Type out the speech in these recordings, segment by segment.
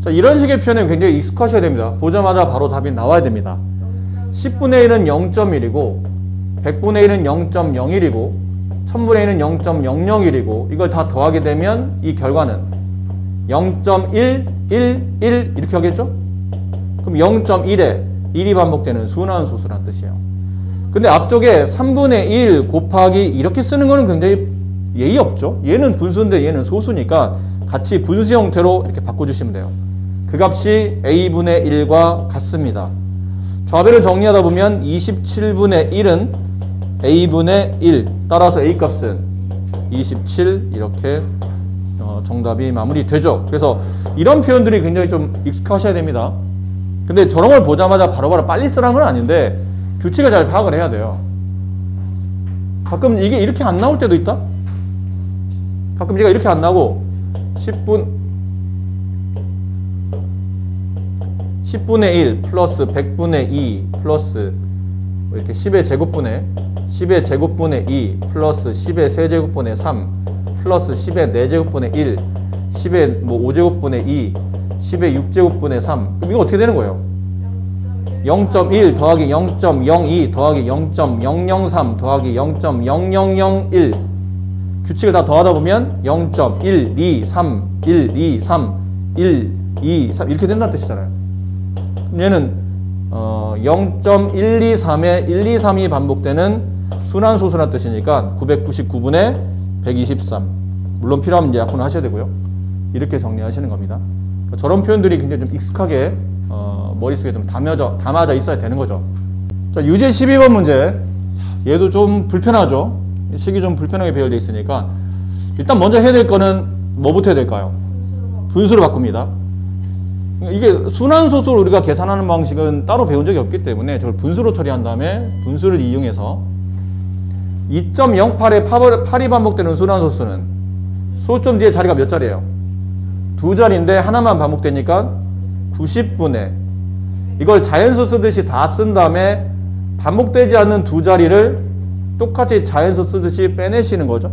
자, 이런 식의 표현은 굉장히 익숙하셔야 됩니다. 보자마자 바로 답이 나와야 됩니다. 10분의 1은 0.1이고 100분의 1은 0.01이고 1000분의 1은 0.001이고 이걸 다 더하게 되면 이 결과는 0.111 이렇게 하겠죠? 그럼 0.1에 1이 반복되는 순환 소수란 뜻이에요. 근데 앞쪽에 3분의 1 곱하기 이렇게 쓰는 거는 굉장히 예의 없죠? 얘는 분수인데 얘는 소수니까 같이 분수 형태로 이렇게 바꿔주시면 돼요. 그 값이 a분의 1과 같습니다. 좌배를 정리하다 보면 27분의 1은 a분의 1 따라서 a 값은 27 이렇게 정답이 마무리되죠. 그래서 이런 표현들이 굉장히 좀 익숙하셔야 됩니다. 근데 저런 걸 보자마자 바로바로 빨리 쓰라는 건 아닌데 규칙을 잘 파악을 해야 돼요. 가끔 이게 이렇게 안 나올 때도 있다? 가끔 얘가 이렇게 안 나오고 10분의 1 플러스 100분의 2 플러스 이렇게 10의 제곱분의 2 플러스 10의 세제곱분의 3 플러스 10의 4제곱분의 1 10의 5제곱분의 2 10의 6제곱분의 3 그럼 이거 어떻게 되는 거예요? 0.1 더하기 0.02 더하기 0.003 더하기 0.0001 규칙을 다 더하다 보면 0.123 123 123 이렇게 된다는 뜻이잖아요. 얘는 0.123에 123이 반복되는 순환소수라는 뜻이니까 999분의 123 물론 필요하면 이제 약분을 하셔야 되고요. 이렇게 정리하시는 겁니다. 저런 표현들이 굉장히 좀 익숙하게 머릿속에 좀 담아져 있어야 되는 거죠. 자, 유제 12번 문제. 얘도 좀 불편하죠. 식이 좀 불편하게 배열되어 있으니까 일단 먼저 해야 될 거는 뭐부터 해야 될까요? 분수로 바꿉니다. 이게 순환소수를 우리가 계산하는 방식은 따로 배운 적이 없기 때문에 저걸 분수로 처리한 다음에 분수를 이용해서 2.08에 8이 반복되는 순환소수는 소점 뒤에 자리가 몇 자리예요? 두 자리인데 하나만 반복되니까 90분의 이걸 자연수 쓰듯이 다 쓴 다음에 반복되지 않는 두 자리를 똑같이 자연수 쓰듯이 빼내시는 거죠.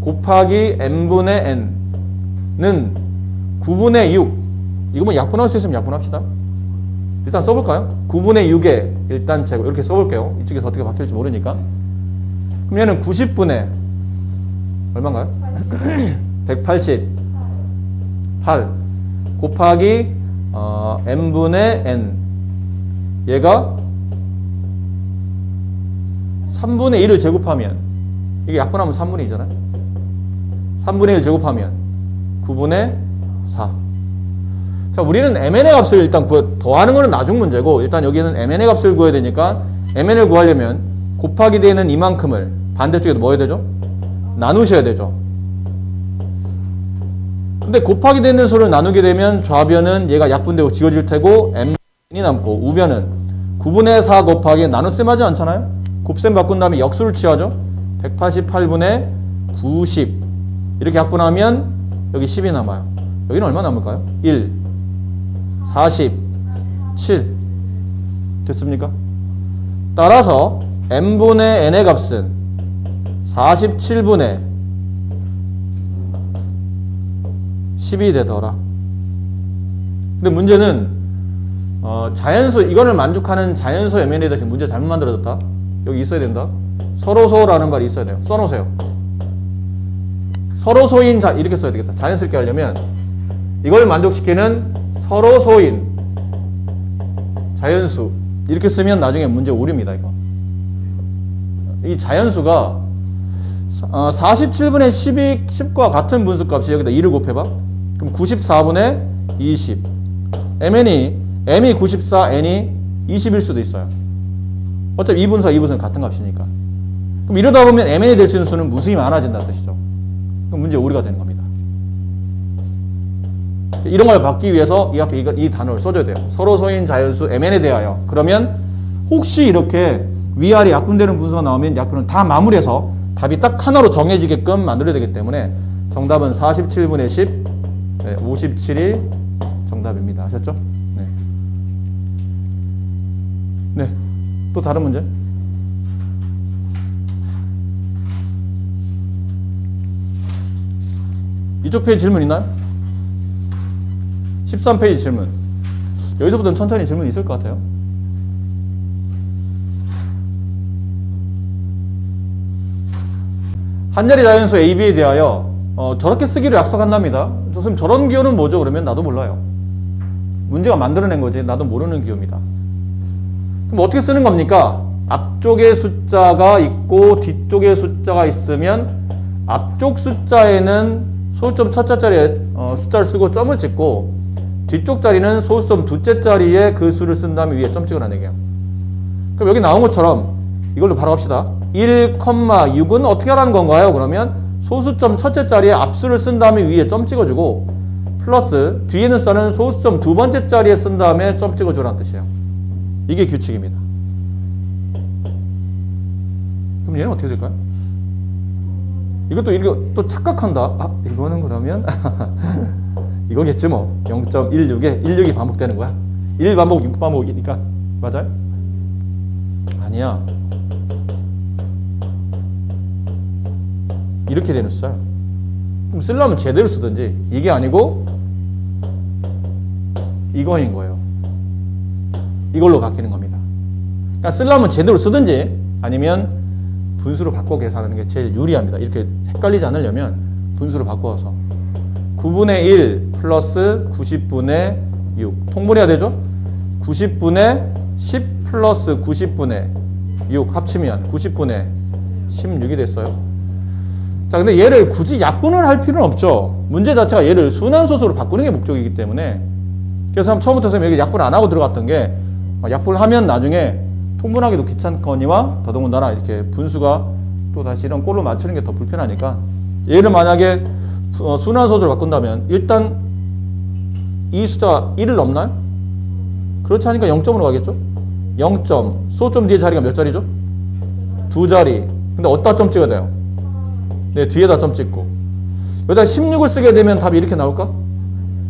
곱하기 n분의 n는 9분의 6 이거 뭐 약분할 수 있으면 약분합시다. 일단 써볼까요? 9분의 6에 일단 제곱 이렇게 써볼게요. 이쪽에서 어떻게 바뀔지 모르니까. 그럼 얘는 90분의 얼마인가요? 188 곱하기 n분의 n 얘가 3분의 1을 제곱하면 이게 약분하면 3분의 2잖아요. 3분의 1 제곱하면 9분의 4 자, 우리는 mn의 값을 일단 더하는 거는 나중 문제고 일단 여기는 mn의 값을 구해야 되니까 mn을 구하려면 곱하기 되는 이만큼을 반대쪽에도 뭐 해야 되죠? 나누셔야 되죠. 근데 곱하기 되는 수를 나누게 되면 좌변은 얘가 약분되고 지워질 테고 mn이 남고 우변은 9분의 4 곱하기 나눗셈 하지 않잖아요? 곱셈 바꾼 다음에 역수를 취하죠. 188분의 90 이렇게 약분하면 여기 10이 남아요. 여기는 얼마 남을까요? 1 47 됐습니까? 따라서 n분의 n의 값은 47분의 10이 되더라. 근데 문제는 자연수 이거를 만족하는 자연수 mn에 대해서 문제 잘못 만들어졌다. 여기 있어야 된다. 서로소라는 말이 있어야 돼요. 써놓으세요. 서로소인 자 이렇게 써야 되겠다. 자연스럽게 하려면 이걸 만족시키는 서로소인 자연수 이렇게 쓰면 나중에 문제 오류입니다. 이거. 이 자연수가 47분의 10과 같은 분수값이 여기다 2를 곱해봐. 그럼 94분의 20 m이 94, n이 20일 수도 있어요. 어차피 2분수는 같은 값이니까. 그럼 이러다 보면 mn이 될 수 있는 수는 무수히 많아진다는 뜻이죠. 그럼 문제 오류가 되는 겁니다. 이런 걸 받기 위해서 이 앞에 이 단어를 써줘야 돼요. 서로소인 자연수 mn에 대하여. 그러면 혹시 이렇게 위아래 약분되는 분수가 나오면 약분을 다 마무리해서 답이 딱 하나로 정해지게끔 만들어야 되기 때문에 정답은 47분의 10 57이 정답입니다. 아셨죠? 네. 네. 또 다른 문제? 이쪽 페이지 질문 있나요? 13페이지 질문. 여기서부터는 천천히 질문 있을 것 같아요. 한 자리 자연수 AB에 대하여 저렇게 쓰기를 약속한답니다. 선생님 저런 기호는 뭐죠? 그러면 나도 몰라요. 문제가 만들어낸 거지 나도 모르는 기호입니다. 그럼 어떻게 쓰는 겁니까? 앞쪽에 숫자가 있고 뒤쪽에 숫자가 있으면 앞쪽 숫자에는 소수점 첫째 자리에 숫자를 쓰고 점을 찍고 뒤쪽 자리는 소수점 둘째 자리에 그 수를 쓴 다음에 위에 점 찍으라는 얘기예요. 그럼 여기 나온 것처럼 이걸로 바로 합시다. 1,6은 어떻게 하라는 건가요? 그러면 소수점 첫째 자리에 앞수를 쓴 다음에 위에 점 찍어주고 플러스 뒤에 있는 숫자는 소수점 두 번째 자리에 쓴 다음에 점 찍어주라는 뜻이에요. 이게 규칙입니다. 그럼 얘는 어떻게 될까요? 이거 또 착각한다. 아, 이거는 그러면 이거겠지 뭐. 0.16에 16이 반복되는 거야. 1반복, 6반복이니까. 맞아요? 아니야. 이렇게 되는 숫자야. 그럼 쓰려면 제대로 쓰든지 이게 아니고 이거인 거예요. 이걸로 바뀌는 겁니다. 그러니까 쓰려면 제대로 쓰든지 아니면 분수로 바꿔 계산하는 게 제일 유리합니다. 이렇게 헷갈리지 않으려면 분수로 바꿔서 9분의 1 플러스 90분의 6 통분해야 되죠? 90분의 10 플러스 90분의 6 합치면 90분의 16이 됐어요. 자, 근데 얘를 굳이 약분을 할 필요는 없죠. 문제 자체가 얘를 순환소수로 바꾸는 게 목적이기 때문에. 그래서 처음부터 선생님이 여기 약분을 안 하고 들어갔던 게 약분을 하면 나중에 통분하기도 귀찮거니와 더더군다나 이렇게 분수가 또 다시 이런 꼴로 맞추는 게 더 불편하니까 얘를 만약에 순환소수로 바꾼다면 일단 이 숫자 1을 넘나요? 그렇지 않으니까 0점으로 가겠죠? 0점 소점 뒤에 자리가 몇 자리죠? 두 자리. 근데 어디다 점 찍어야 돼요? 네, 뒤에다 점 찍고 여기다 16을 쓰게 되면 답이 이렇게 나올까?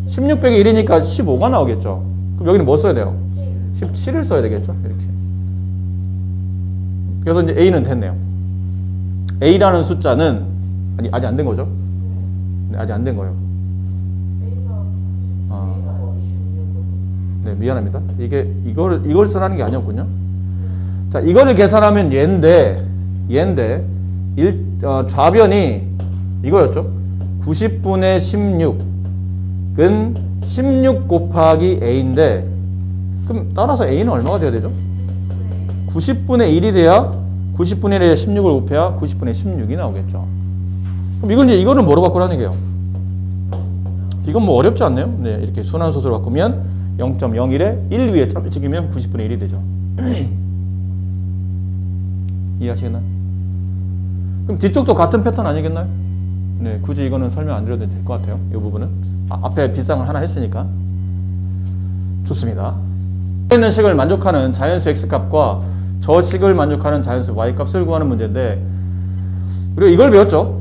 16 빼기 1이니까 15가 나오겠죠. 그럼 여기는 뭐 써야 돼요? 17을 써야 되겠죠? 이렇게. 그래서 이제 A는 됐네요. A라는 숫자는 아직 안 된 거죠? 네, 아직 안 된 거예요. 네, 미안합니다. 이걸 쓰라는 게 아니었군요. 자, 이거를 계산하면 얘인데 좌변이 이거였죠. 90분의 16은 16 곱하기 A인데 그럼 따라서 A는 얼마가 돼야 되죠? 90분의 1이 돼야 90분의 1에 16을 곱해야 90분의 16이 나오겠죠. 그럼 이거는 뭐로 바꾸라는 얘기예요? 이건 뭐 어렵지 않네요. 네, 이렇게 순환소수로 바꾸면 0.01에 1 위에 점을 찍으면 90분의 1이 되죠. 이해하시겠나요? 그럼 뒤쪽도 같은 패턴 아니겠나요? 네, 굳이 이거는 설명 안 드려도 될 것 같아요. 이 부분은. 앞에 비상을 하나 했으니까. 좋습니다. 있는 식을 만족하는 자연수 x값과 저 식을 만족하는 자연수 y값을 구하는 문제인데 그리고 이걸 배웠죠.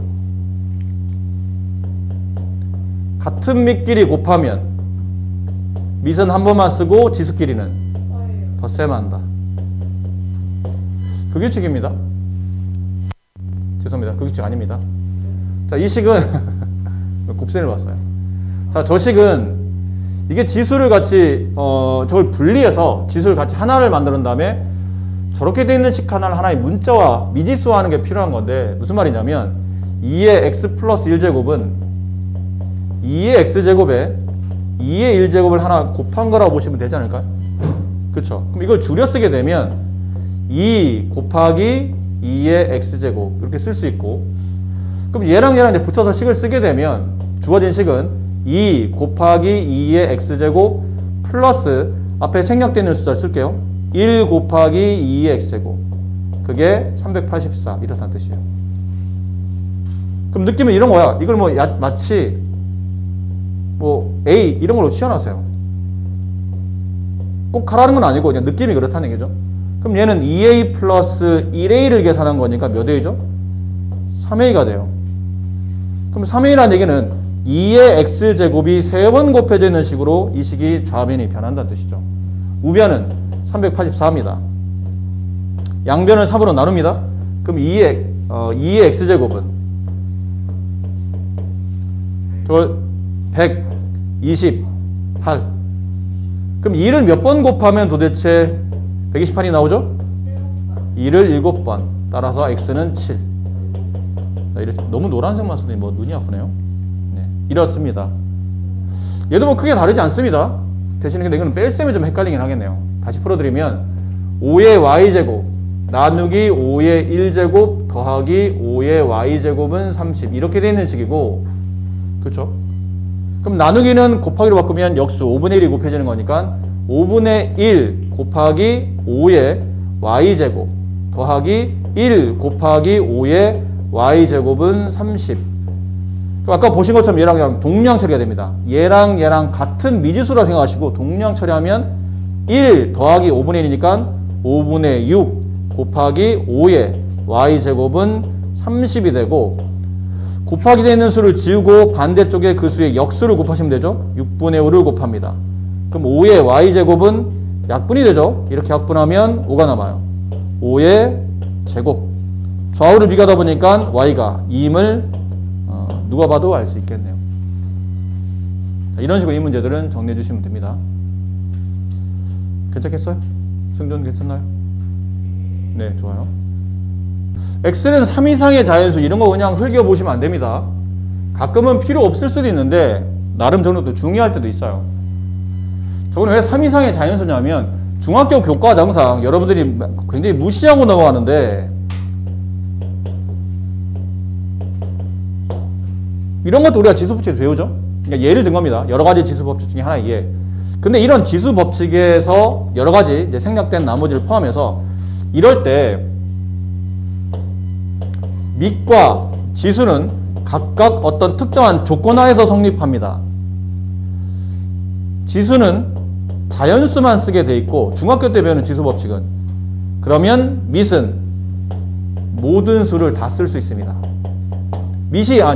같은 밑끼리 곱하면 밑은 한 번만 쓰고 지수끼리는 덧셈 한다. 그 규칙입니다. 죄송합니다. 그 규칙 아닙니다. 자, 이 식은 곱셈을 봤어요. 자, 저 식은 이게 지수를 같이 저걸 분리해서 지수를 같이 하나를 만드는 다음에 저렇게 되어 있는 식 하나의 문자와 미지수화하는 게 필요한 건데 무슨 말이냐면 2의 x 플러스 1제곱은 2의 x제곱에 2의 1제곱을 하나 곱한 거라고 보시면 되지 않을까요? 그렇죠? 그럼 이걸 줄여 쓰게 되면 2 곱하기 2의 x제곱 이렇게 쓸 수 있고 그럼 얘랑 이제 붙여서 식을 쓰게 되면 주어진 식은 2 곱하기 2의 x제곱 플러스 앞에 생략되는 숫자 쓸게요. 1 곱하기 2의 x제곱 그게 384 이렇다는 뜻이에요. 그럼 느낌은 이런 거야. 이걸 뭐 마치 뭐 A 이런 걸로 치워놨어요. 꼭 하라는 건 아니고 그냥 느낌이 그렇다는 얘기죠. 그럼 얘는 2A 플러스 1A를 계산한 거니까 몇 A죠? 3A가 돼요. 그럼 3A라는 얘기는 2의 x제곱이 3번 곱해져 있는 식으로 이 식이 좌변이 변한다는 뜻이죠. 우변은 384입니다. 양변을 3으로 나눕니다. 그럼 2의 x제곱은 저걸 120 8. 그럼 2를 몇 번 곱하면 도대체 128이 나오죠? 2를 7번. 따라서 x는 7. 너무 노란색만 쓰니 뭐 눈이 아프네요. 네, 이렇습니다. 얘도 뭐 크게 다르지 않습니다. 대신에 근데 이거는 뺄셈이 좀 헷갈리긴 하겠네요. 다시 풀어드리면 5의 y제곱 나누기 5의 1제곱 더하기 5의 y제곱은 30 이렇게 되어 있는 식이고, 그렇죠? 그럼 나누기는 곱하기로 바꾸면 역수 5분의 1이 곱해지는 거니까 5분의 1 곱하기 5의 y제곱 더하기 1 곱하기 5의 y제곱은 30. 아까 보신 것처럼 얘랑 동량 처리가 됩니다. 얘랑 같은 미지수라 생각하시고 동량 처리하면 1 더하기 5분의 1이니까 5분의 6 곱하기 5의 y제곱은 30이 되고, 곱하기 되어 있는 수를 지우고 반대쪽에 그 수의 역수를 곱하시면 되죠. 6분의 5를 곱합니다. 그럼 5의 y제곱은 약분이 되죠. 이렇게 약분하면 5가 남아요. 5의 제곱. 좌우를 비교하다 보니까 y가 2임을 누가 봐도 알 수 있겠네요. 이런 식으로 이 문제들은 정리해 주시면 됩니다. 괜찮겠어요? 승준 괜찮나요? 네, 좋아요. x는 3 이상의 자연수 이런 거 그냥 흘겨보시면 안 됩니다. 가끔은 필요 없을 수도 있는데 나름 저는 또 중요할 때도 있어요. 저거는 왜 3 이상의 자연수냐면 중학교 교과정상 여러분들이 굉장히 무시하고 넘어가는데 이런 것도 우리가 지수법칙에서 배우죠. 그러니까 예를 든 겁니다. 여러 가지 지수법칙 중에 하나 예. 근데 이런 지수법칙에서 여러 가지 이제 생략된 나머지를 포함해서 이럴 때 밑과 지수는 각각 어떤 특정한 조건하에서 성립합니다. 지수는 자연수만 쓰게 돼 있고 중학교 때 배우는 지수법칙은 그러면 밑은 모든 수를 다 쓸 수 있습니다.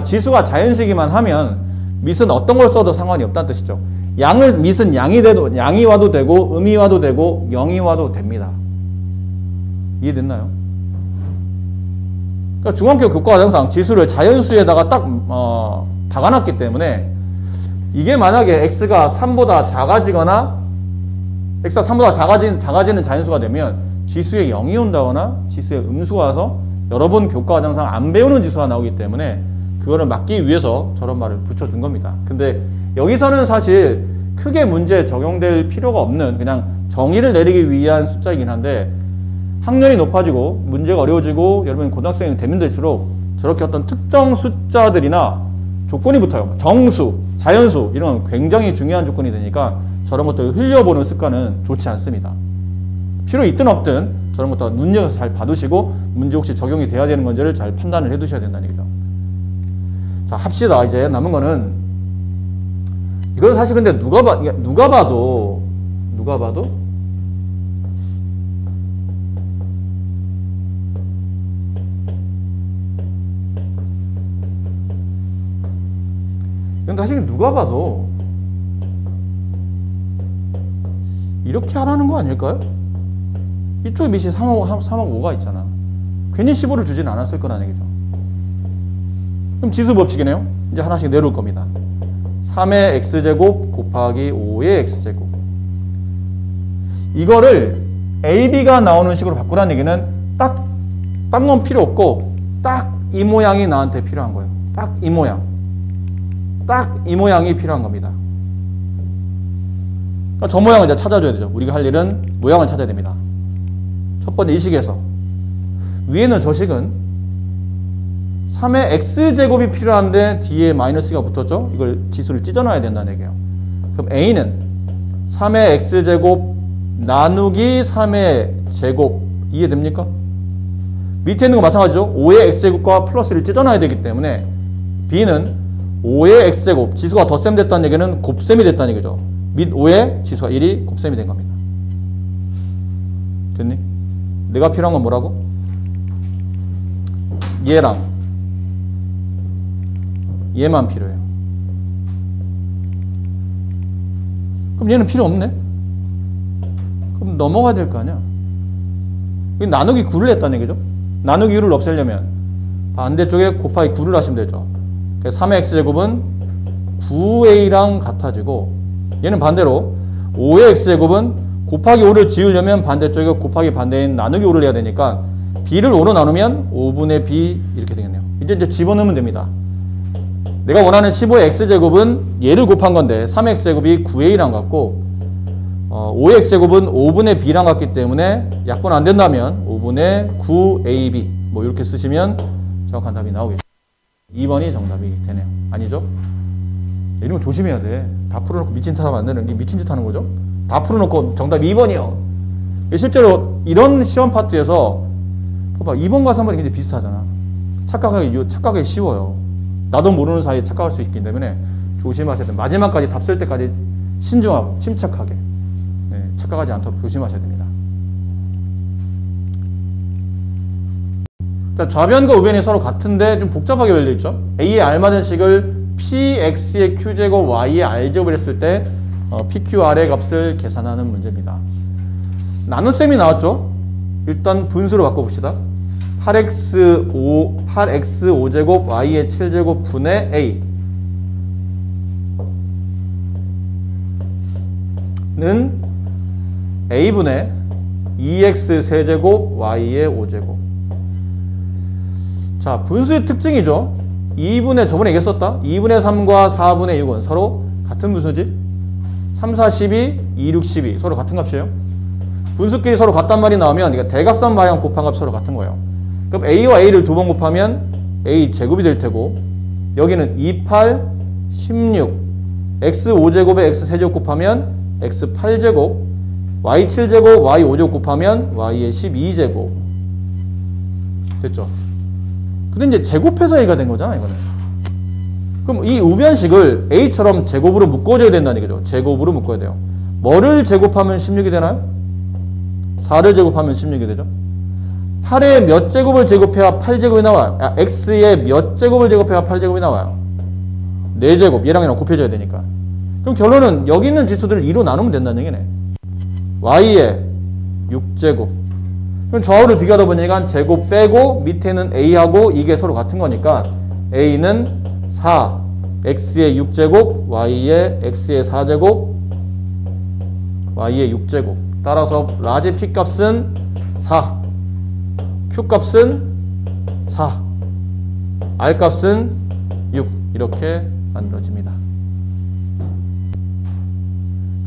지수가 자연수이기만 하면 밑은 어떤 걸 써도 상관이 없다는 뜻이죠. 밑은 양이 와도 되고 음이 와도 되고 0이 와도 됩니다. 이해됐나요? 그러니까 중학교 교과정상 지수를 자연수에다가 딱 박아놨기 때문에 이게 만약에 x가 3보다 작아지거나 x가 3보다 작아지는 자연수가 되면 지수에 0이 온다거나 지수에 음수가 와서 여러분 교과과정상 안 배우는 지수가 나오기 때문에 그거를 막기 위해서 저런 말을 붙여준 겁니다. 근데 여기서는 사실 크게 문제에 적용될 필요가 없는 그냥 정의를 내리기 위한 숫자이긴 한데 학년이 높아지고 문제가 어려워지고 여러분 고등학생이 되면 될수록 저렇게 어떤 특정 숫자들이나 조건이 붙어요. 정수, 자연수 이런 건 굉장히 중요한 조건이 되니까 저런 것들을 흘려보는 습관은 좋지 않습니다. 필요 있든 없든 저런 것도 눈여겨서 잘 봐두시고 문제 혹시 적용이 돼야 되는 건지를 잘 판단을 해 두셔야 된다는 얘기죠. 자, 합시다. 이제 남은 거는 이건 사실 근데 누가 봐도 이건 사실 누가 봐도 이렇게 하라는 거 아닐까요? 이쪽에 밑이 3하고 5가 있잖아. 괜히 15를 주진 않았을 거라는 얘기죠. 그럼 지수 법칙이네요. 이제 하나씩 내려올 겁니다. 3의 x제곱 곱하기 5의 x제곱. 이거를 a, b가 나오는 식으로 바꾸라는 얘기는 딱 건 필요 없고 딱 이 모양이 나한테 필요한 거예요. 딱 이 모양. 딱 이 모양이 필요한 겁니다. 그러니까 저 모양을 이제 찾아줘야 되죠. 우리가 할 일은 모양을 찾아야 됩니다. 첫 번째 이 식에서 위에는 저 식은 3의 x제곱이 필요한데 뒤에 마이너스가 붙었죠. 이걸 지수를 찢어놔야 된다는 얘기예요. 그럼 a는 3의 x제곱 나누기 3의 제곱 이해됩니까? 밑에 있는 거 마찬가지죠. 5의 x제곱과 플러스를 찢어놔야 되기 때문에 b는 5의 x제곱 지수가 덧셈 됐다는 얘기는 곱셈이 됐다는 얘기죠. 밑 5의 지수가 1이 곱셈이 된 겁니다. 됐니? 내가 필요한 건 뭐라고? 얘랑 얘만 필요해요. 그럼 얘는 필요 없네? 그럼 넘어가야 될 거 아니야? 나누기 9를 했다는 얘기죠. 나누기 9를 없애려면 반대쪽에 곱하기 9를 하시면 되죠. 3의 x제곱은 9a랑 같아지고 얘는 반대로 5의 x제곱은 곱하기 5를 지우려면 반대쪽에 곱하기 반대인 나누기 5를 해야 되니까 b를 5로 나누면 5분의 b 이렇게 되겠네요. 이제 집어넣으면 됩니다. 내가 원하는 15의 x제곱은 얘를 곱한 건데 3x제곱이 9a랑 같고 5의 x제곱은 5분의 b랑 같기 때문에 약분 안 된다면 5분의 9ab 뭐 이렇게 쓰시면 정확한 답이 나오겠죠. 2번이 정답이 되네요. 아니죠? 이런 거 조심해야 돼. 다 풀어놓고 미친 짓 하면 안 되는 게 미친 짓 하는 거죠. 다 풀어놓고 정답 2번이요. 실제로 이런 시험 파트에서 봐봐 2번과 3번이 굉장히 비슷하잖아. 착각하기 쉬워요. 나도 모르는 사이에 착각할 수 있기 때문에 조심하셔야 돼요. 마지막까지 답 쓸 때까지 신중하고 침착하게 착각하지 않도록 조심하셔야 됩니다. 자, 좌변과 우변이 서로 같은데 좀 복잡하게 열려있죠. A의 알맞은 식을 px의 q제곱 y의 r제곱을 했을 때 pqr의 값을 계산하는 문제입니다. 나눗셈이 나왔죠. 일단 분수로 바꿔봅시다. 8x5제곱 y의 7제곱 분의 a 는 a분의 2x 세제곱 y의 5제곱. 자, 분수의 특징이죠. 2분의 저번에 얘기했었다. 2분의 3과 4분의 6은 서로 같은 분수지. 3, 4, 12, 2, 6, 12 서로 같은 값이에요. 분수끼리 서로 같단 말이 나오면 그러니까 대각선 방향 곱한 값 서로 같은 거예요. 그럼 a와 a를 두 번 곱하면 a 제곱이 될 테고 여기는 2, 8, 16 x 5제곱에 x 세제곱 곱하면 x 8제곱 y 7제곱 y 5제곱 곱하면 y의 12제곱 됐죠? 근데 이제 제곱해서 a가 된 거잖아 이거는. 그럼 이 우변식을 a처럼 제곱으로 묶어줘야 된다는 얘기죠. 제곱으로 묶어야 돼요. 뭐를 제곱하면 16이 되나요? 4를 제곱하면 16이 되죠. 8의 몇 제곱을 제곱해야 8제곱이 나와요. x의 몇 제곱을 제곱해야 8제곱이 나와요. 4제곱 얘랑 얘랑 곱해줘야 되니까. 그럼 결론은 여기 있는 지수들을 2로 나누면 된다는 얘기네. y의 6제곱. 그럼 좌우를 비교하다 보니까 제곱 빼고 밑에는 a하고 이게 서로 같은 거니까 a는 4, x의 6제곱, y의 x의 4제곱, y의 6제곱. 따라서 라지 p 값은 4, q 값은 4, r 값은 6 이렇게 만들어집니다.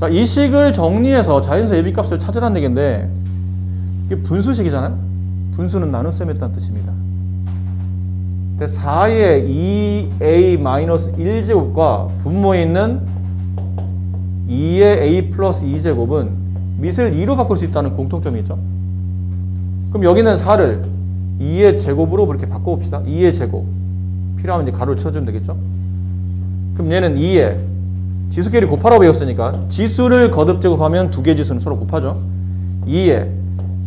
자, 이 식을 정리해서 자연수 예비값을 찾으라는 얘기인데 이게 분수식이잖아요. 분수는 나눗셈이었다는 뜻입니다. 4의 2a-1제곱과 분모에 있는 2의 a 플러스 2제곱은 밑을 2로 바꿀 수 있다는 공통점이 있죠. 그럼 여기는 4를 2의 제곱으로 그렇게 바꿔봅시다. 2의 제곱. 필요하면 이제 가로를 쳐주면 되겠죠. 그럼 얘는 2의 지수끼리 곱하라고 배웠으니까 지수를 거듭 제곱하면 두 개 지수는 서로 곱하죠. 2의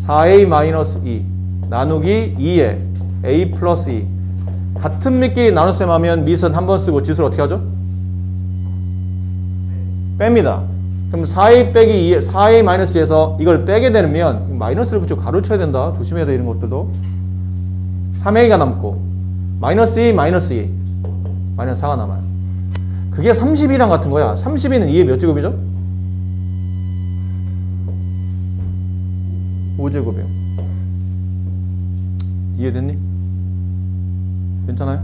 4a-2 나누기 2의 a 플러스 2 같은 밑끼리 나눗셈 하면 밑은 한 번 쓰고 지수를 어떻게 하죠? 뺍니다. 그럼 4a 빼기 2, 4a-2에서 이걸 빼게 되면 마이너스를 붙이고 가로 쳐야 된다. 조심해야 돼 이런 것들도. 3a가 남고 마이너스 2, 마이너스 2 마이너스 4가 남아요. 그게 32랑 같은 거야. 32는 2의 몇 제곱이죠? 5제곱이에요. 이해됐니? 괜찮아요?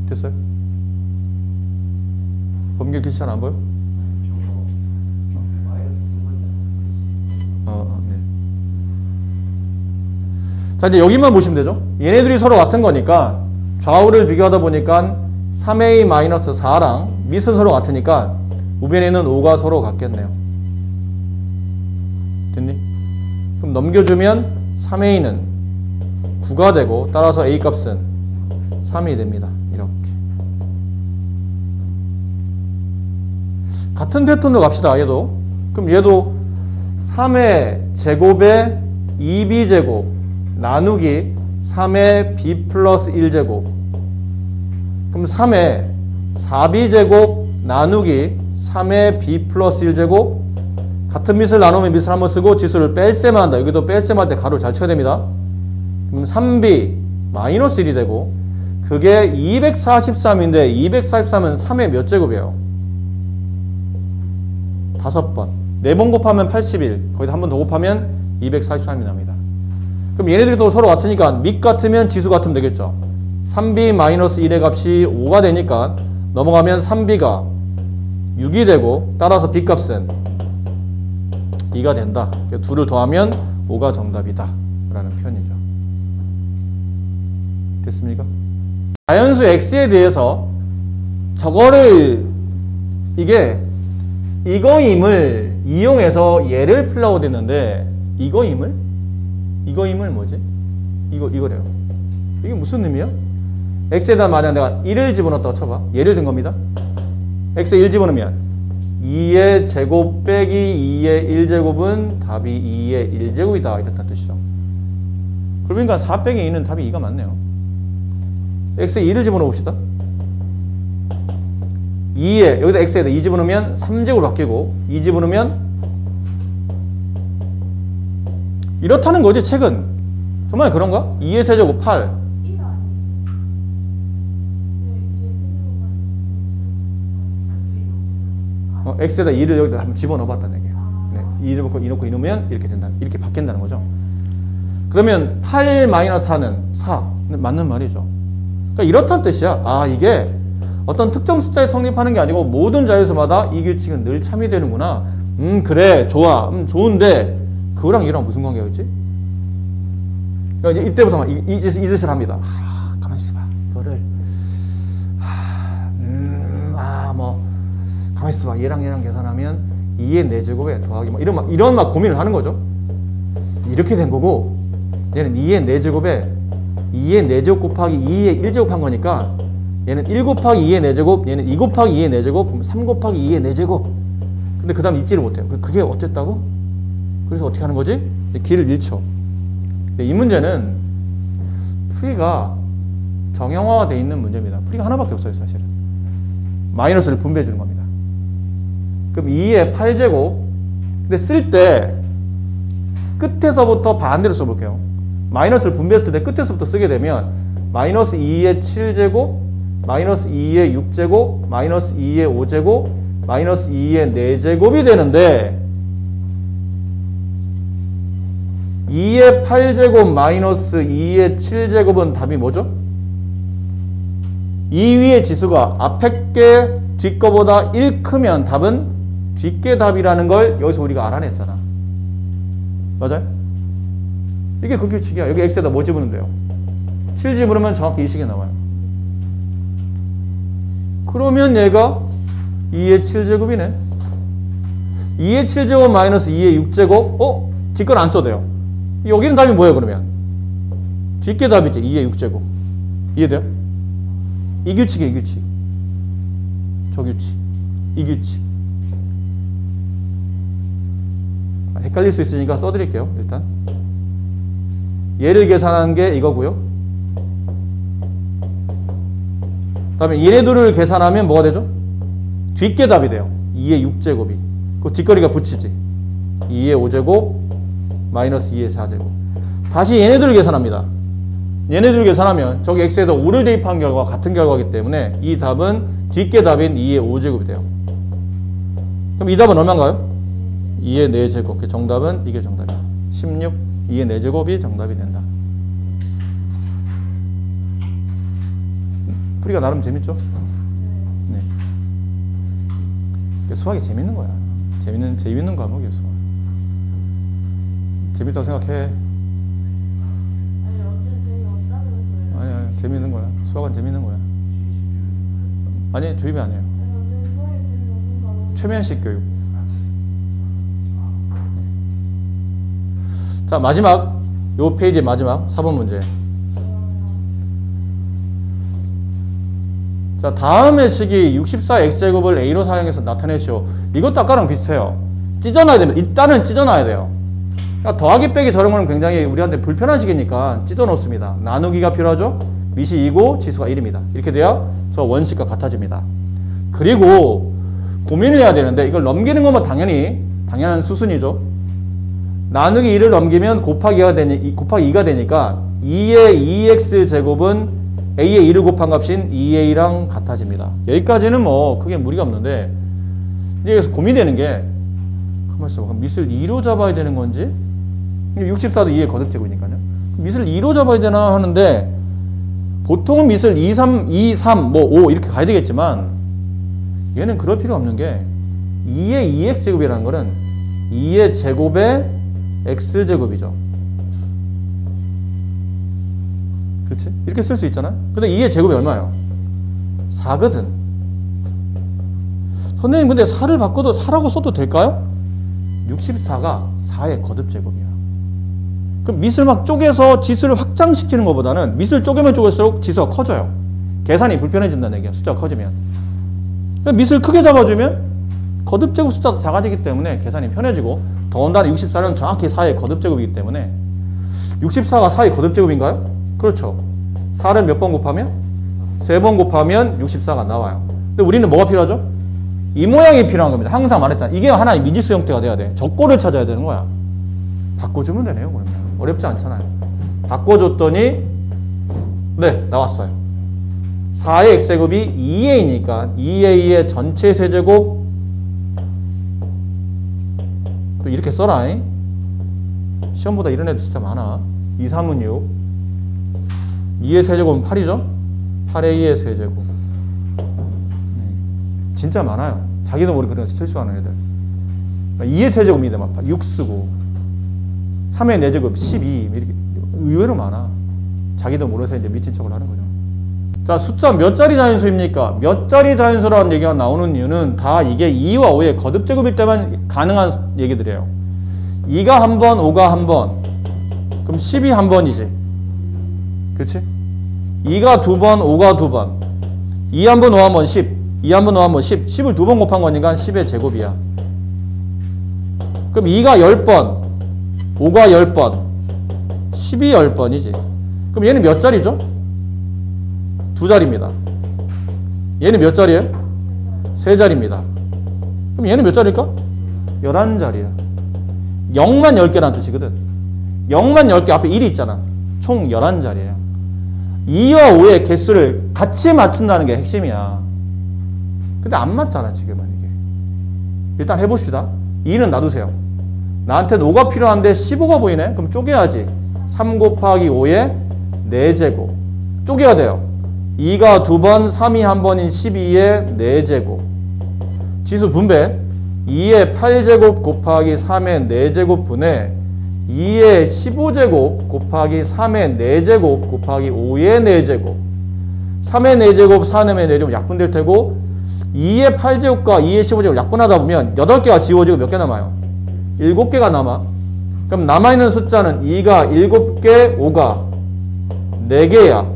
됐어요? 범규 글씨 잘 안 보여? 네. 자, 이제 여기만 보시면 되죠? 얘네들이 서로 같은 거니까 좌우를 비교하다 보니까 3a-4랑 밑은 서로 같으니까 우변에는 5가 서로 같겠네요. 됐니? 그럼 넘겨주면 3a는 9가 되고 따라서 a 값은 3이 됩니다. 이렇게. 같은 패턴으로 갑시다. 얘도. 그럼 얘도 3의 제곱에 2b제곱 나누기 3의 b 플러스 1제곱. 그럼 3의 4b제곱 나누기 3의 b 플러스 1제곱. 같은 밑을 나누면 밑을 한번 쓰고 지수를 뺄셈만 한다. 여기도 뺄셈 할 때 가로를 잘 쳐야 됩니다. 그럼 3b 마이너스 1이 되고 그게 243인데 243은 3의 몇 제곱이에요? 5번. 4번 곱하면 81. 거기다 한 번 더 곱하면 243이 납니다. 그럼 얘네들이 또 서로 같으니까 밑 같으면 지수 같으면 되겠죠. 3b-1의 값이 5가 되니까 넘어가면 3b가 6이 되고 따라서 b값은 2가 된다. 둘을 더하면 5가 정답이다 라는 표현이죠. 됐습니까? 자연수 x에 대해서 저거를 이게 이거임을 이용해서 얘를 풀라고 됐는데 이거임을 뭐지? 이거래요. 이게 무슨 의미야? x에다 만약 내가 1을 집어넣었다고 쳐봐. 예를 든 겁니다. x에 1 집어넣으면 2의 제곱 빼기 2의 1제곱은 답이 2의 1제곱이다 이랬다는 뜻이죠. 그러니까 4 빼기 2는 답이 2가 맞네요. x에 2를 집어넣어 봅시다. 2에 여기다 x에다 2 집어넣으면 3제곱으로 바뀌고 2 집어넣으면 이렇다는 거지 책은. 정말 그런가? 2의 세제곱 8. x에다 2를 여기다 한번 집어넣어 봤다는 얘기예요. 네, 2를 넣고 2 넣고 2 넣으면 이렇게 된다. 이렇게 바뀐다는 거죠. 그러면 8-4는 4. 맞는 말이죠. 그러니까 이렇다는 뜻이야. 아, 이게 어떤 특정 숫자에 성립하는 게 아니고 모든 자연수마다 이 규칙은 늘 참여되는구나. 그래, 좋아. 좋은데 그거랑 이거랑 무슨 관계가 있지? 그러니까 이때부터 막 이 짓을 합니다. 가만히 있어봐. 이거를 가만히 있어봐. 얘랑 계산하면 2의 4제곱에 더하기 이런 고민을 하는 거죠. 이렇게 된 거고 얘는 2의 4제곱에 2의 4제곱 곱하기 2의 1제곱 한 거니까 얘는 1 곱하기 2의 4제곱, 얘는 2 곱하기 2의 4제곱, 그럼 3 곱하기 2의 4제곱. 근데 그 다음 잊지를 못해요. 그게 어쨌다고? 그래서 어떻게 하는 거지? 길을 잃죠. 이 문제는 풀이가 정형화되어 있는 문제입니다. 풀이가 하나밖에 없어요, 사실은. 마이너스를 분배해 주는 겁니다. 그럼 2의 8제곱. 근데 쓸 때 끝에서부터 반대로 써볼게요. 마이너스를 분배했을 때 끝에서부터 쓰게 되면 마이너스 2의 7제곱, 마이너스 2의 6제곱, 마이너스 2의 5제곱, 마이너스 2의 4제곱이 되는데 2의 8제곱 마이너스 2의 7제곱은 답이 뭐죠? 2 위의 지수가 앞에 게 뒷거보다 1 크면 답은 뒷게 답이라는 걸 여기서 우리가 알아냈잖아. 맞아요? 이게 그 규칙이야. 여기 x에다 뭐 집으면 돼요? 7 집으면 정확히 이 식이 나와요. 그러면 얘가 2의 7제곱이네. 2의 7제곱 마이너스 2의 6제곱. 뒷건 안 써도 돼요. 여기는 답이 뭐예요, 그러면? 뒷게 답이지. 2의 6제곱. 이해돼요? 이 규칙이에요, 이 규칙. 저 규칙. 이 규칙. 헷갈릴 수 있으니까 써드릴게요, 일단. 얘를 계산한 게 이거고요. 그 다음에 얘네들을 계산하면 뭐가 되죠? 뒷게 답이 돼요. 2의 6제곱이. 그 뒷거리가 붙이지. 2의 5제곱 마이너스 2의 4제곱. 다시 얘네들을 계산합니다. 얘네들을 계산하면 저기 x에다 5를 대입한 결과와 같은 결과이기 때문에 이 답은 뒷게 답인 2의 5제곱이 돼요. 그럼 이 답은 얼마인가요? 2의 4제곱. 정답은 이게 정답이야. 16. 2의 4제곱이 정답이 된다. 풀이가 나름 재밌죠? 네. 수학이 재밌는 거야. 재밌는 과목이에요, 수학. 재밌다고 생각해. 아니, 재밌는 거야. 수학은 재밌는 거야. 아니, 주입이 아니에요. 최면식 교육. 자, 마지막, 요 페이지의 마지막 4번 문제. 자, 다음의 식이 64x제곱을 a로 사용해서 나타내시오. 이것도 아까랑 비슷해요. 찢어놔야 됩니다. 일단은 찢어놔야 돼요. 그러니까 더하기 빼기 저런 거는 굉장히 우리한테 불편한 식이니까 찢어 놓습니다. 나누기가 필요하죠? 밑이 2고 지수가 1입니다. 이렇게 돼야 저 원식과 같아집니다. 그리고 고민을 해야 되는데 이걸 넘기는 것만 당연한 수순이죠. 나누기 2를 넘기면 곱하기 2가 되니까 2의 2x제곱은 a의 2를 곱한 값인 2a랑 같아집니다. 여기까지는 뭐 크게 무리가 없는데 이제 고민되는 게 가만히 있어봐. 밑을 2로 잡아야 되는 건지 64도 2의 거듭제곱이니까요. 밑을 2로 잡아야 되나 하는데 보통은 밑을 2, 3, 뭐 5 이렇게 가야 되겠지만 얘는 그럴 필요 없는 게 2의 2x제곱이라는 거는 2의 제곱의 x제곱이죠. 그렇지? 이렇게 쓸 수 있잖아. 근데 2의 제곱이 얼마예요? 4거든. 선생님 근데 4를 바꿔도 4라고 써도 될까요? 64가 4의 거듭제곱이야. 그럼 밑을 막 쪼개서 지수를 확장시키는 것보다는 밑을 쪼개면 쪼갤수록 지수가 커져요. 계산이 불편해진다는 얘기야. 숫자가 커지면. 밑을 크게 잡아주면 거듭제곱 숫자도 작아지기 때문에 계산이 편해지고 더군다나 64는 정확히 4의 거듭제곱이기 때문에 64가 4의 거듭제곱인가요? 그렇죠. 4를 몇 번 곱하면? 3번 곱하면 64가 나와요. 근데 우리는 뭐가 필요하죠? 이 모양이 필요한 겁니다. 항상 말했잖아. 이게 하나의 미지수 형태가 돼야 돼. 적골을 찾아야 되는 거야. 바꿔주면 되네요. 그러면. 어렵지 않잖아요. 바꿔줬더니 네, 나왔어요. 4의 x제곱이 2a니까 2a의 전체 세제곱 또 이렇게 써라. 시험보다 이런 애들 진짜 많아. 2, 3은 6 2의 세제곱은 8이죠? 8a의 세제곱 진짜 많아요. 자기도 모르게 그런 실수하는 애들 2의 세제곱인데 막 6 쓰고 3의 4제곱 12 이렇게 의외로 많아. 자기도 모르서 이제 미친 척을 하는 거죠. 자, 숫자 몇 자리 자연수입니까? 몇 자리 자연수라는 얘기가 나오는 이유는 다 이게 2와 5의 거듭제곱일 때만 가능한 얘기들이에요. 2가 한 번, 5가 한 번 그럼 10이 한 번이지. 그치? 2가 두 번, 5가 두 번 2 한 번, 5 한 번, 10 2 한 번, 5 한 번, 10 10을 두 번 곱한 거니까 10의 제곱이야. 그럼 2가 10번 5가 10번 10이 10번이지. 그럼 얘는 몇 자리죠? 두 자리입니다. 얘는 몇 자리예요? 세 자리입니다. 그럼 얘는 몇 자리일까? 11자리야. 0만 10개라는 뜻이거든. 0만 10개 앞에 1이 있잖아. 총 11자리예요. 2와 5의 개수를 같이 맞춘다는 게 핵심이야. 근데 안 맞잖아 지금은 이게. 일단 해봅시다. 2는 놔두세요. 나한테는 5가 필요한데 15가 보이네? 그럼 쪼개야지. 3 곱하기 5의 4제곱. 쪼개야 돼요. 2가 두 번, 3이 한 번인 12의 4제곱. 지수 분배. 2의 8제곱 곱하기 3의 4제곱 분의 2의 15제곱 곱하기 3의 4제곱 곱하기 5의 4제곱 3의 4제곱, 4의 4제곱 약분될 테고 2의 8제곱과 2의 15제곱 약분하다 보면 8개가 지워지고 몇 개 남아요? 7개가 남아. 그럼 남아있는 숫자는 2가 7개, 5가 4개야.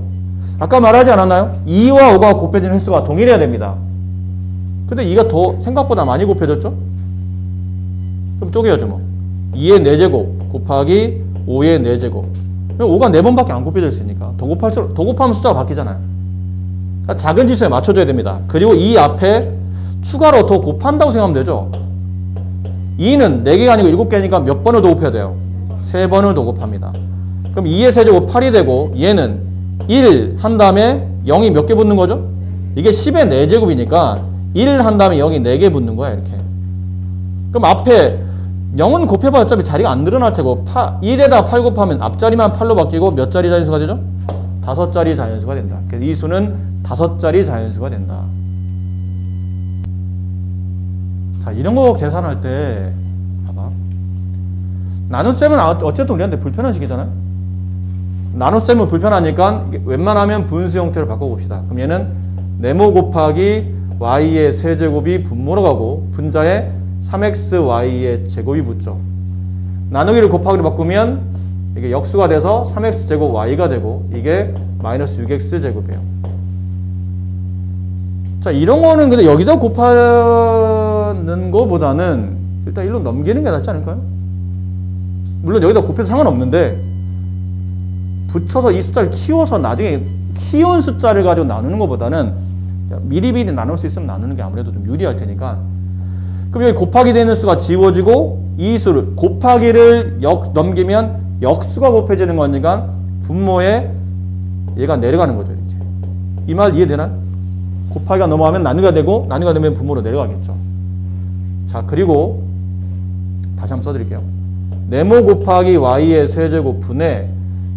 아까 말하지 않았나요? 2와 5가 곱해지는 횟수가 동일해야 됩니다. 근데 2가 더 생각보다 많이 곱해졌죠? 그럼 쪼개야죠 뭐. 2의 4제곱 곱하기 5의 4제곱 5가 4번밖에 안 곱해져 있으니까 더 곱하면 숫자가 바뀌잖아요. 그러니까 작은 지수에 맞춰줘야 됩니다. 그리고 이 앞에 추가로 더 곱한다고 생각하면 되죠. 2는 4개가 아니고 7개니까 몇 번을 더 곱해야 돼요? 3번을 더 곱합니다. 그럼 2의 세제곱 8이 되고 얘는 1 한 다음에 0이 몇 개 붙는 거죠? 이게 10의 4제곱이니까 1 한 다음에 0이 4개 붙는 거야 이렇게. 그럼 앞에 0은 곱해봐야 어차피 자리가 안 늘어날 테고 1에다 8 곱하면 앞자리만 8로 바뀌고 몇 자리 자연수가 되죠? 5자리 자연수가 된다. 그래서 이 수는 5자리 자연수가 된다. 자, 이런 거 계산할 때 봐봐. 나눗셈은 어쨌든 우리한테 불편한 식이잖아요. 나눗셈은 불편하니까 웬만하면 분수 형태로 바꿔봅시다. 그럼 얘는 네모 곱하기 y의 세제곱이 분모로 가고 분자에 3xy의 제곱이 붙죠. 나누기를 곱하기로 바꾸면 이게 역수가 돼서 3x제곱 y가 되고 이게 마이너스 6x제곱이에요. 자, 이런 거는 근데 여기다 곱하는 거보다는 일단 일로 넘기는 게 낫지 않을까요? 물론 여기다 곱해도 상관없는데 붙여서 이 숫자를 키워서 나중에 키운 숫자를 가지고 나누는 것보다는 미리미리 나눌 수 있으면 나누는 게 아무래도 좀 유리할 테니까. 그럼 여기 곱하기 되는 수가 지워지고 이 수를 곱하기를 넘기면 역수가 곱해지는 거니까 분모에 얘가 내려가는 거죠. 이렇게. 이 말 이해되나? 곱하기가 넘어가면 나누기가 되고 나누기가 되면 분모로 내려가겠죠. 자, 그리고 다시 한번 써드릴게요. 네모 곱하기 y의 세제곱 분의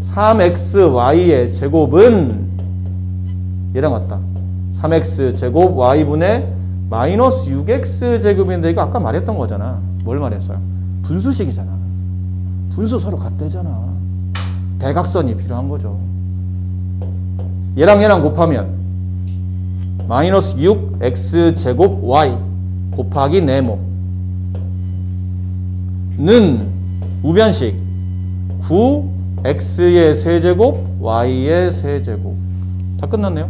3xy의 제곱은 얘랑 같다. 3x 제곱 y분의 마이너스 6x 제곱인데 이거 아까 말했던 거잖아. 뭘 말했어요? 분수식이잖아. 분수 서로 같대잖아. 대각선이 필요한 거죠. 얘랑 얘랑 곱하면 마이너스 6x 제곱 y 곱하기 네모는 우변식 9x의 세제곱 y의 세제곱. 다 끝났네요.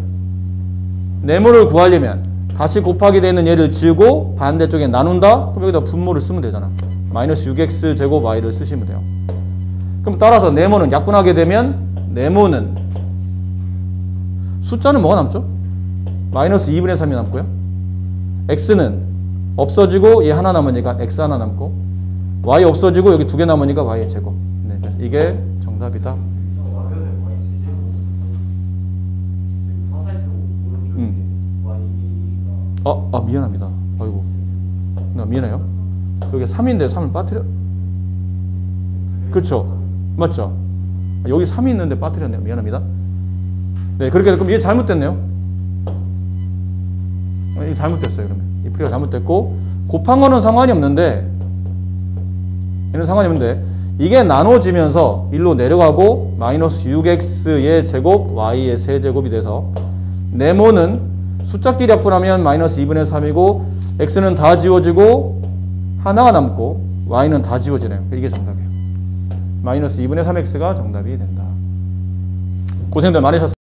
네모를 구하려면 같이 곱하기 되는 얘를 지우고 반대쪽에 나눈다? 그럼 여기다 분모를 쓰면 되잖아. 마이너스 6x 제곱 y를 쓰시면 돼요. 그럼 따라서 네모는 약분하게 되면 네모는 숫자는 뭐가 남죠? 마이너스 2분의 3이 남고요. x는 없어지고 얘 하나 남으니까 x 하나 남고 y 없어지고 여기 두 개 남으니까 y의 제곱. 네, 그래서 이게 정답이다. 미안합니다. 아이고, 나 미안해요. 여기 3인데 3을 빠뜨려. 그렇죠? 맞죠? 여기 3이 있는데 빠뜨렸네요. 미안합니다. 네, 그렇게 그럼 이게 잘못됐네요. 이게 잘못됐어요. 그러면 이 풀이가 잘못됐고 곱한 거는 상관이 없는데 얘는 상관이 없는데 이게 나눠지면서 1로 내려가고 마이너스 6x의 제곱 y의 세제곱이 돼서 네모는 숫자끼리 약분하면 마이너스 2분의 3이고 x는 다 지워지고 하나가 남고 y는 다 지워지네요. 이게 정답이에요. 마이너스 2분의 3x가 정답이 된다. 고생들 많으셨습니다.